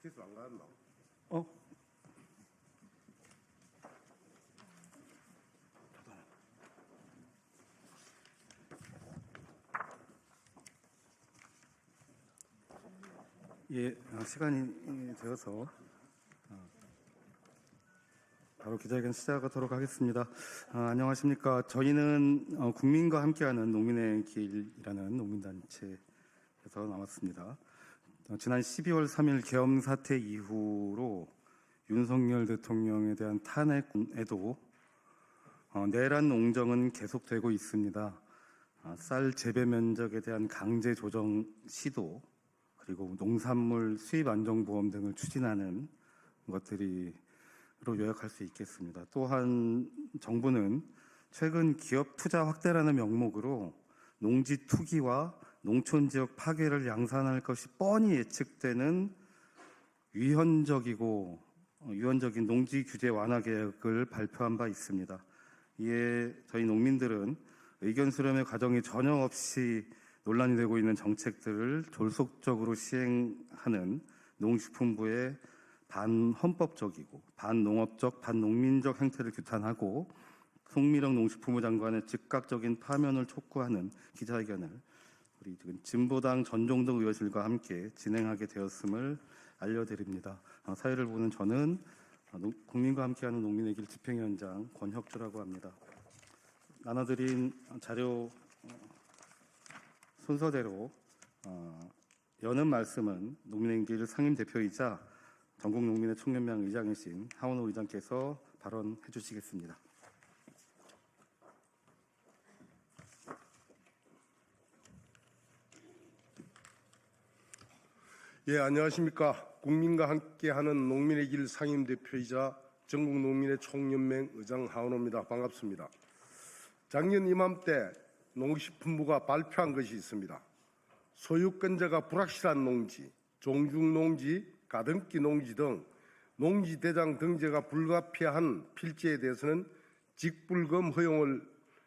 기수 안 갔나? 어? 예, 시간이 되어서 바로 기자회견 시작하도록 하겠습니다. 안녕하십니까. 저희는 국민과 함께하는 농민의 길이라는 농민단체에서 나왔습니다. 지난 12월 3일 계엄 사태 이후로 윤석열 대통령에 대한 탄핵에도 내란 농정은 계속되고 있습니다. 쌀 재배 면적에 대한 강제 조정 시도, 그리고 농산물 수입 안정보험 등을 추진하는 것들로 요약할 수 있겠습니다. 또한 정부는 최근 기업 투자 확대라는 명목으로 농지 투기와 농촌 지역 파괴를 양산할 것이 뻔히 예측되는 유연적인 농지 규제 완화 계획을 발표한 바 있습니다. 이에 저희 농민들은 의견 수렴의 과정이 전혀 없이 논란이 되고 있는 정책들을 졸속적으로 시행하는 농식품부의 반헌법적이고 반농업적, 반농민적 행태를 규탄하고 송미령 농식품부 장관의 즉각적인 파면을 촉구하는 기자회견을 우리 지금 진보당 전종덕 의원실과 함께 진행하게 되었음을 알려드립니다. 사회를 보는 저는 국민과 함께하는 농민의 길 집행위원장 권혁주라고 합니다. 나눠드린 자료 순서대로 여는 말씀은 농민의 길 상임대표이자 전국농민의 총연맹 의장이신 하원호 의장께서 발언해 주시겠습니다. 예, 안녕하십니까. 국민과 함께하는 농민의 길 상임대표이자 전국농민의 총연맹 의장 하원호입니다. 반갑습니다. 작년 이맘때 농식품부가 발표한 것이 있습니다. 소유권자가 불확실한 농지, 종중농지, 가등기 농지 등 농지 대장 등재가 불가피한 필지에 대해서는 직불금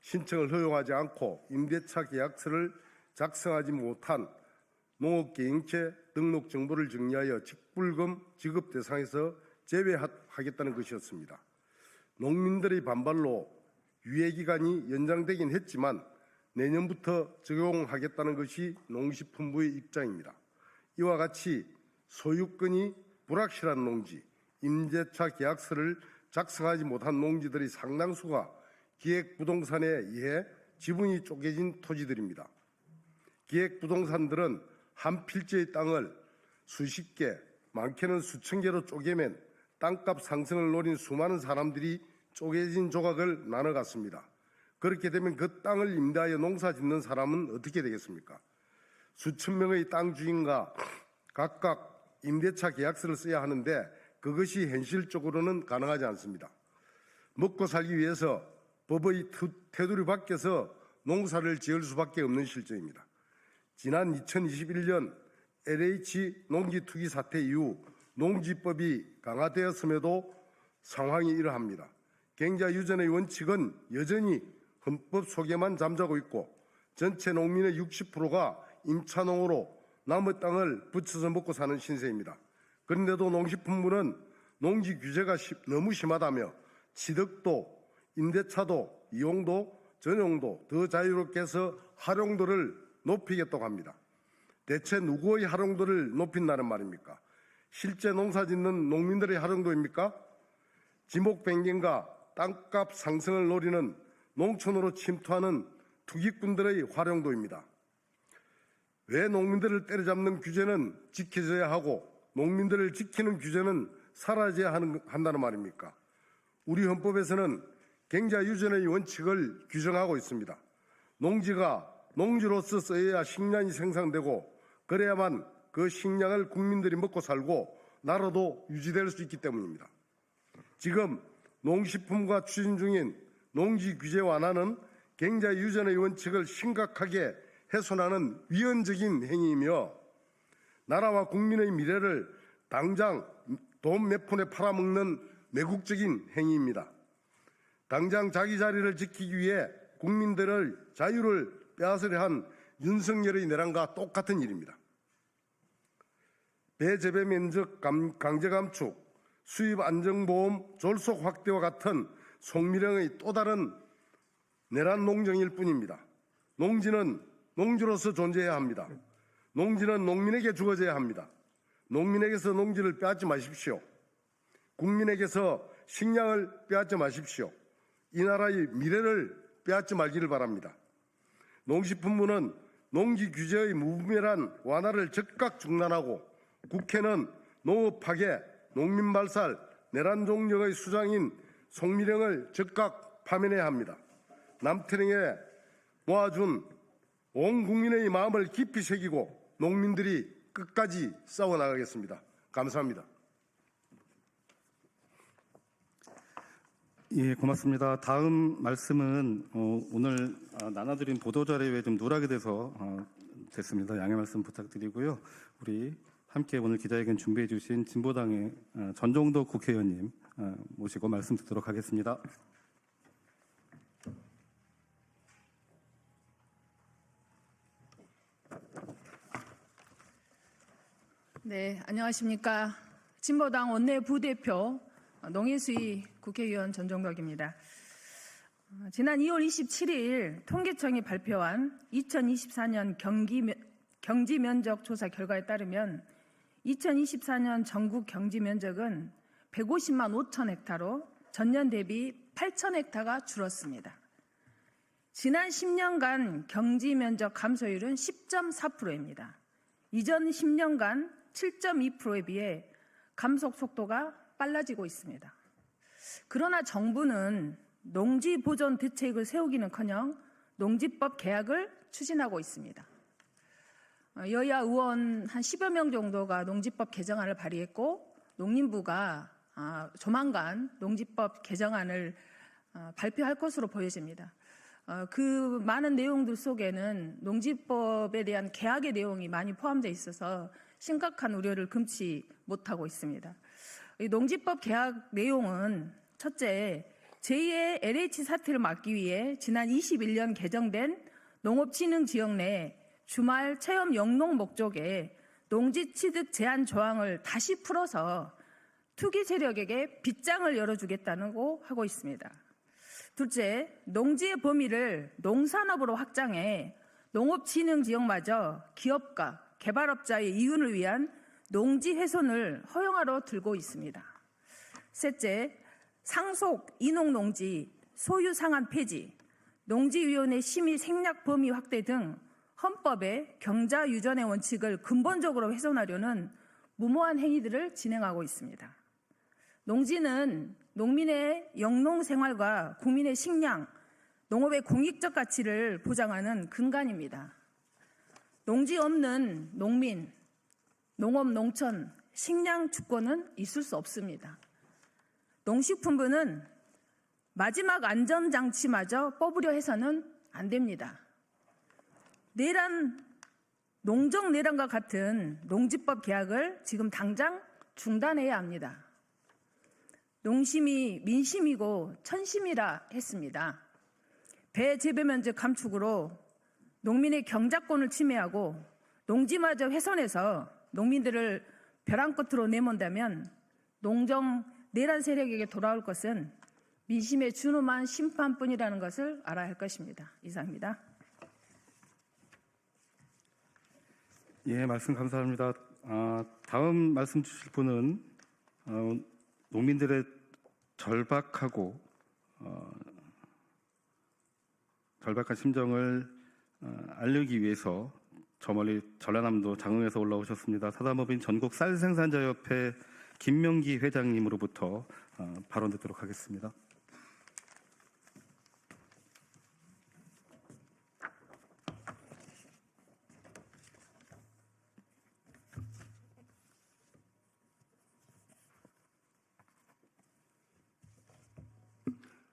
신청을 허용하지 않고 임대차 계약서를 작성하지 못한 농업계획체 등록 정보를 정리하여 직불금 지급 대상에서 제외하겠다는 것이었습니다. 농민들의 반발로 유예기간이 연장되긴 했지만 내년부터 적용하겠다는 것이 농식품부의 입장입니다. 이와 같이 소유권이 불확실한 농지, 임대차 계약서를 작성하지 못한 농지들의 상당수가 기획부동산에 의해 지분이 쪼개진 토지들입니다. 기획부동산들은 한 필지의 땅을 수십 개, 많게는 수천 개로 쪼개면 땅값 상승을 노린 수많은 사람들이 쪼개진 조각을 나눠갔습니다. 그렇게 되면 그 땅을 임대하여 농사 짓는 사람은 어떻게 되겠습니까? 수천 명의 땅 주인과 각각 임대차 계약서를 써야 하는데 그것이 현실적으로는 가능하지 않습니다. 먹고 살기 위해서 법의 테두리 밖에서 농사를 지을 수밖에 없는 실정입니다. 지난 2021년 LH 농지 투기 사태 이후 농지법이 강화되었음에도 상황이 이러합니다. 경자 유전의 원칙은 여전히 헌법 속에만 잠자고 있고 전체 농민의 60%가 임차농으로 남의 땅을 붙여서 먹고 사는 신세입니다. 그런데도 농식품부는 농지 규제가 너무 심하다며 취득도, 임대차도, 이용도, 전용도 더 자유롭게 해서 활용도를 높이겠다고 합니다. 대체 누구의 활용도를 높인다는 말입니까? 실제 농사 짓는 농민들의 활용도입니까? 지목 변경과 땅값 상승을 노리는 농촌으로 침투하는 투기꾼들의 활용도입니다. 왜 농민들을 때려잡는 규제는 지켜져야 하고 농민들을 지키는 규제는 사라져야 한다는 말입니까? 우리 헌법에서는 경자 유전의 원칙을 규정하고 있습니다. 농지가 농지로서 쓰여야 식량이 생산되고 그래야만 그 식량을 국민들이 먹고 살고 나라도 유지될 수 있기 때문입니다. 지금 농식품과 추진 중인 농지 규제 완화는 경자 유전의 원칙을 심각하게 훼손하는 위헌적인 행위이며 나라와 국민의 미래를 당장 돈 몇 푼에 팔아먹는 매국적인 행위입니다. 당장 자기 자리를 지키기 위해 국민들의 자유를 빼앗으려 한 윤석열의 내란과 똑같은 일입니다. 배재배 면적 강제 감축, 수입 안정보험 졸속 확대와 같은 송미령의 또 다른 내란 농정일 뿐입니다. 농지는 농지로서 존재해야 합니다. 농지는 농민에게 주어져야 합니다. 농민에게서 농지를 빼앗지 마십시오. 국민에게서 식량을 빼앗지 마십시오. 이 나라의 미래를 빼앗지 말기를 바랍니다. 농식품부는 농지 규제의 무분별한 완화를 즉각 중단하고 국회는 농업 파괴, 농민 발살, 내란 종력의 수장인 송미령을 즉각 파면해야 합니다. 남태령에 모아준 온 국민의 마음을 깊이 새기고 농민들이 끝까지 싸워나가겠습니다. 감사합니다. 예, 고맙습니다. 다음 말씀은 오늘 나눠드린 보도자료에 좀 누락이 돼서 됐습니다. 양해 말씀 부탁드리고요. 우리 함께 오늘 기자회견 준비해 주신 진보당의 전종덕 국회의원님 모시고 말씀 듣도록 하겠습니다. 네, 안녕하십니까. 진보당 원내부대표 농해수위 국회의원 전종덕입니다. 지난 2월 27일 통계청이 발표한 2024년 경지 면적 조사 결과에 따르면 2024년 전국 경지 면적은 150만 5천 헥타로 전년 대비 8천 헥타가 줄었습니다. 지난 10년간 경지 면적 감소율은 10.4%입니다. 이전 10년간 7.2%에 비해 감속 속도가 빨라지고 있습니다. 그러나 정부는 농지 보존 대책을 세우기는커녕 농지법 개혁을 추진하고 있습니다. 여야 의원 한 10여 명 정도가 농지법 개정안을 발의했고 농림부가 조만간 농지법 개정안을 발표할 것으로 보여집니다. 그 많은 내용들 속에는 농지법에 대한 개혁의 내용이 많이 포함되어 있어서 심각한 우려를 금치 못하고 있습니다. 이 농지법 개혁 내용은 첫째, 제2의 LH 사태를 막기 위해 지난 21년 개정된 농업진흥지역 내 주말 체험 영농 목적의 농지 취득 제한 조항을 다시 풀어서 투기 세력에게 빗장을 열어주겠다고 하고 있습니다. 둘째, 농지의 범위를 농산업으로 확장해 농업진흥지역마저 기업가, 개발업자의 이윤을 위한 농지 훼손을 허용하러 들고 있습니다. 셋째, 상속, 인옥농지, 소유 상한 폐지, 농지위원회 심의 생략 범위 확대 등 헌법의 경자유전의 원칙을 근본적으로 훼손하려는 무모한 행위들을 진행하고 있습니다. 농지는 농민의 영농 생활과 국민의 식량, 농업의 공익적 가치를 보장하는 근간입니다. 농지 없는 농민, 농업, 농촌, 식량 주권은 있을 수 없습니다. 농식품부는 마지막 안전장치마저 뽑으려 해서는 안 됩니다. 농정 내란과 같은 농지법 개혁을 지금 당장 중단해야 합니다. 농심이 민심이고 천심이라 했습니다. 배재배 면적 감축으로 농민의 경작권을 침해하고 농지마저 훼손해서 농민들을 벼랑 끝으로 내몬다면 농정 내란 세력에게 돌아올 것은 민심에 준엄한 심판뿐이라는 것을 알아야 할 것입니다. 이상입니다. 예, 말씀 감사합니다. 다음 말씀 주실 분은 농민들의 절박한 심정을 알리기 위해서 저 멀리 전라남도 장흥에서 올라오셨습니다. 사단법인 전국 쌀생산자협회 김명기 회장님으로부터 발언 듣도록 하겠습니다.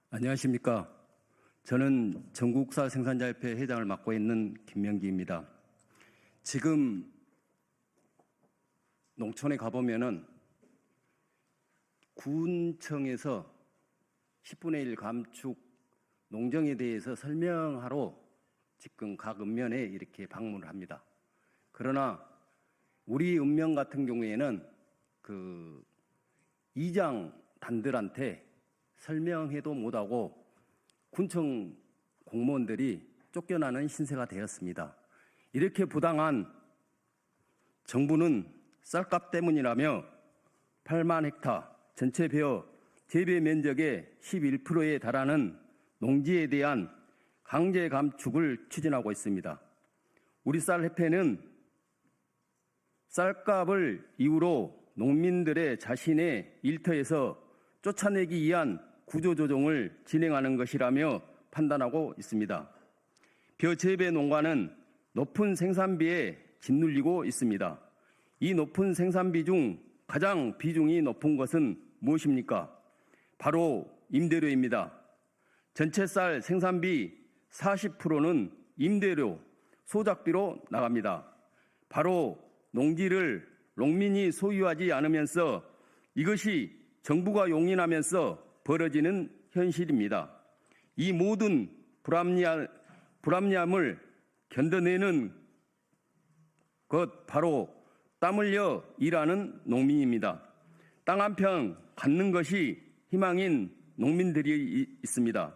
안녕하십니까. 저는 전국쌀 생산자협회 회장을 맡고 있는 김명기입니다. 지금 농촌에 가보면은 군청에서 10분의 1 감축 농정에 대해서 설명하러 지금 각 읍면에 이렇게 방문을 합니다. 그러나 우리 읍면 같은 경우에는 이장 단들한테 설명해도 못하고 군청 공무원들이 쫓겨나는 신세가 되었습니다. 이렇게 부당한 정부는 쌀값 때문이라며 8만 헥타 전체 베어 재배 면적의 11%에 달하는 농지에 대한 강제 감축을 추진하고 있습니다. 우리 쌀협회는 쌀값을 이유로 농민들의 자신의 일터에서 쫓아내기 위한 구조조정을 진행하는 것이라며 판단하고 있습니다. 벼 재배 농가는 높은 생산비에 짓눌리고 있습니다. 이 높은 생산비 중 가장 비중이 높은 것은 무엇입니까? 바로 임대료입니다. 전체 쌀 생산비 40%는 임대료, 소작비로 나갑니다. 바로 농지를 농민이 소유하지 않으면서 이것이 정부가 용인하면서 벌어지는 현실입니다. 이 모든 불합리함을 견뎌내는 것 바로 땀 흘려 일하는 농민입니다. 땅 한 평 갖는 것이 희망인 농민들이 있습니다.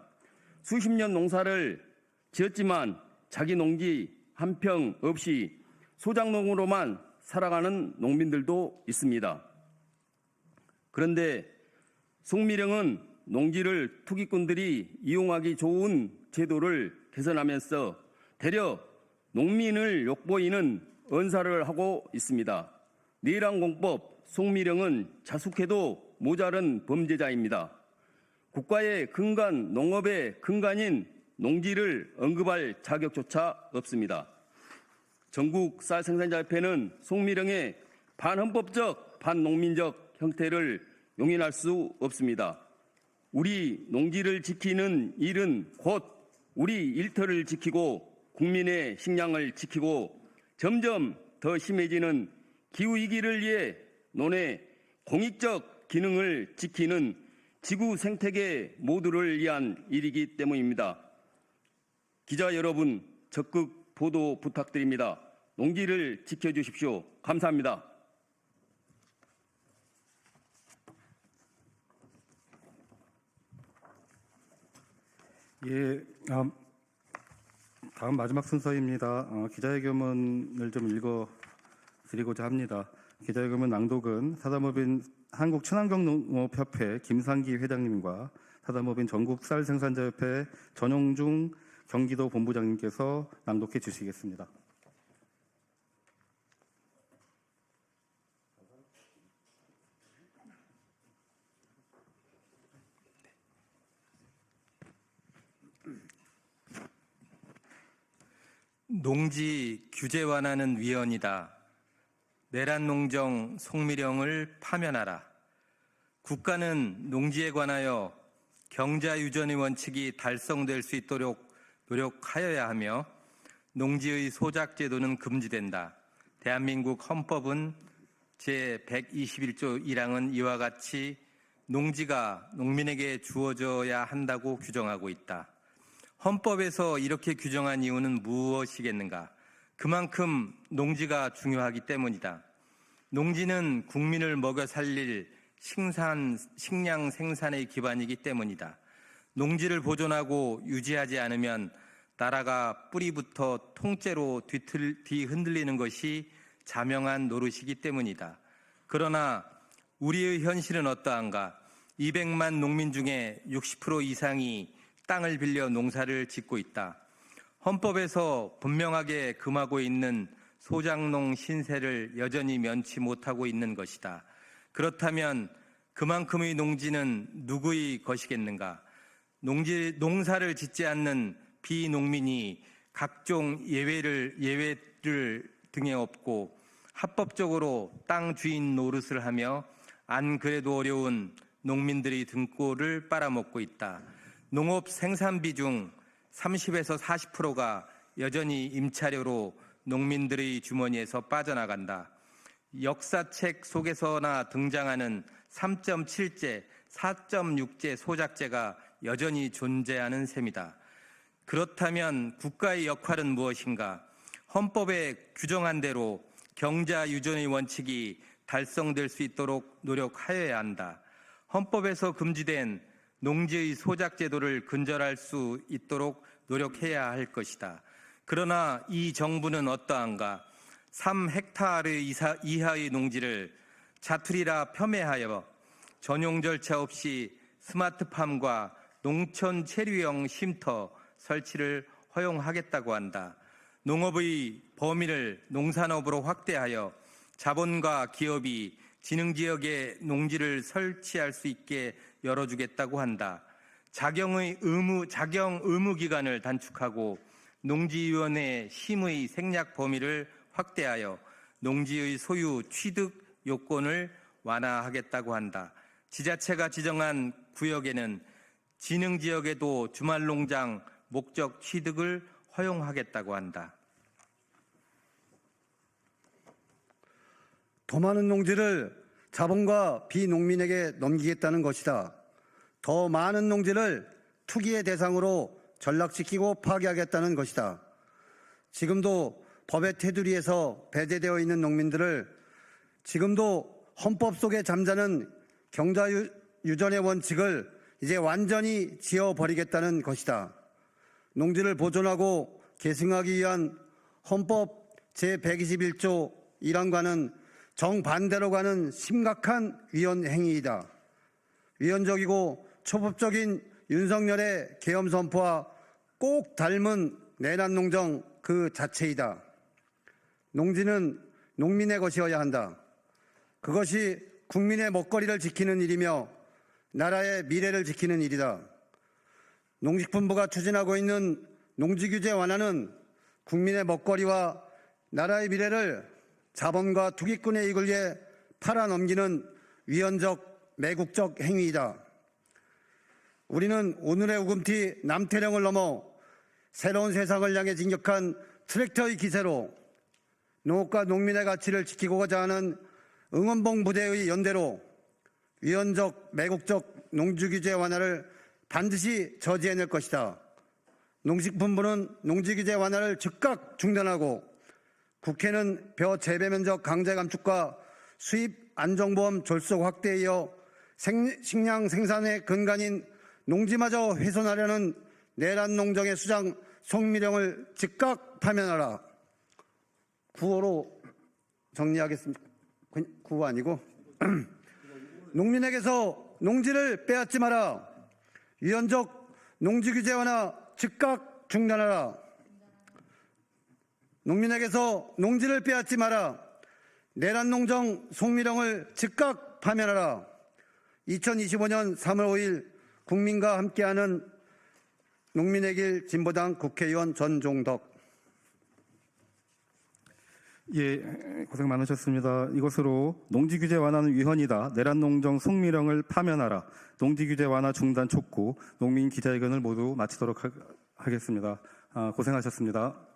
수십 년 농사를 지었지만 자기 농지 한 평 없이 소작농으로만 살아가는 농민들도 있습니다. 그런데 송미령은 농지를 투기꾼들이 이용하기 좋은 제도를 개선하면서 대려 농민을 욕보이는 언사를 하고 있습니다. 내란공법 송미령은 자숙해도 모자른 범죄자입니다. 국가의 근간, 농업의 근간인 농지를 언급할 자격조차 없습니다. 전국 쌀생산자협회는 송미령의 반헌법적, 반농민적 형태를 용인할 수 없습니다. 우리 농지를 지키는 일은 곧 우리 일터를 지키고 국민의 식량을 지키고 점점 더 심해지는 기후위기를 위해 논의 공익적 기능을 지키는 지구 생태계 모두를 위한 일이기 때문입니다. 기자 여러분, 적극 보도 부탁드립니다. 농지를 지켜주십시오. 감사합니다. 예, 다음 마지막 순서입니다. 기자회견문을 좀 읽어드리고자 합니다. 기자회견문 낭독은 사단법인 한국친환경농업협회 김상기 회장님과 사단법인 전국쌀생산자협회 전용중 경기도 본부장님께서 낭독해 주시겠습니다. 농지 규제 완화는 위헌이다. 내란농정 송미령을 파면하라. 국가는 농지에 관하여 경자유전의 원칙이 달성될 수 있도록 노력하여야 하며 농지의 소작제도는 금지된다. 대한민국 헌법은 제121조 1항은 이와 같이 농지가 농민에게 주어져야 한다고 규정하고 있다. 헌법에서 이렇게 규정한 이유는 무엇이겠는가? 그만큼 농지가 중요하기 때문이다. 농지는 국민을 먹여 살릴 식량 생산의 기반이기 때문이다. 농지를 보존하고 유지하지 않으면 나라가 뿌리부터 통째로 뒤흔들리는 것이 자명한 노릇이기 때문이다. 그러나 우리의 현실은 어떠한가? 200만 농민 중에 60% 이상이 땅을 빌려 농사를 짓고 있다. 헌법에서 분명하게 금하고 있는 소작농 신세를 여전히 면치 못하고 있는 것이다. 그렇다면 그만큼의 농지는 누구의 것이겠는가? 농사를 짓지 않는 비농민이 각종 예외를 등에 업고 합법적으로 땅 주인 노릇을 하며 안 그래도 어려운 농민들의 등골을 빨아먹고 있다. 농업 생산비 중 30에서 40%가 여전히 임차료로 농민들의 주머니에서 빠져나간다. 역사책 속에서나 등장하는 3.7제, 4.6제 소작제가 여전히 존재하는 셈이다. 그렇다면 국가의 역할은 무엇인가? 헌법에 규정한 대로 경자 유전의 원칙이 달성될 수 있도록 노력하여야 한다. 헌법에서 금지된 농지의 소작 제도를 근절할 수 있도록 노력해야 할 것이다. 그러나 이 정부는 어떠한가? 3헥타르 이하의 농지를 자투리라 폄훼하여 전용 절차 없이 스마트팜과 농촌 체류형 쉼터 설치를 허용하겠다고 한다. 농업의 범위를 농산업으로 확대하여 자본과 기업이 진흥지역에 농지를 설치할 수 있게 열어주겠다고 한다. 자경 의무 기간을 단축하고 농지위원회 심의 생략 범위를 확대하여 농지의 소유 취득 요건을 완화하겠다고 한다. 지자체가 지정한 구역에는 진흥지역에도 주말농장 목적 취득을 허용하겠다고 한다. 더 많은 농지를 자본과 비농민에게 넘기겠다는 것이다. 더 많은 농지를 투기의 대상으로 전락시키고 파괴하겠다는 것이다. 지금도 법의 테두리에서 배제되어 있는 농민들을 지금도 헌법 속에 잠자는 경자 유전의 원칙을 이제 완전히 지워버리겠다는 것이다. 농지를 보존하고 계승하기 위한 헌법 제121조 1항과는 정반대로 가는 심각한 위헌 행위이다. 위헌적이고 초법적인 윤석열의 계엄 선포와 꼭 닮은 내란 농정 그 자체이다. 농지는 농민의 것이어야 한다. 그것이 국민의 먹거리를 지키는 일이며 나라의 미래를 지키는 일이다. 농식품부가 추진하고 있는 농지규제 완화는 국민의 먹거리와 나라의 미래를 자본과 투기꾼의 이익을 위해 팔아넘기는 위헌적 매국적 행위이다. 우리는 오늘의 우금티 남태령을 넘어 새로운 세상을 향해 진격한 트랙터의 기세로 농업과 농민의 가치를 지키고자 하는 응원봉 부대의 연대로 위헌적 매국적 농지규제 완화를 반드시 저지해낼 것이다. 농식품부는 농지규제 완화를 즉각 중단하고 국회는 벼 재배 면적 강제 감축과 수입 안정보험 졸속 확대에 이어 식량 생산의 근간인 농지마저 훼손하려는 내란 농정의 수장 송미령을 즉각 파면하라. 구호로 정리하겠습니다. 구호 아니고 농민에게서 농지를 빼앗지 마라. 위헌적 농지규제 완화 즉각 중단하라. 농민에게서 농지를 빼앗지 마라. 내란 농정 송미령을 즉각 파면하라. 2025년 3월 5일 국민과 함께하는 농민의 길 진보당 국회의원 전종덕. 예, 고생 많으셨습니다. 이것으로 농지규제 완화는 위헌이다. 내란 농정 송미령을 파면하라. 농지규제 완화 중단 촉구. 농민 기자회견을 모두 마치도록 하겠습니다. 고생하셨습니다.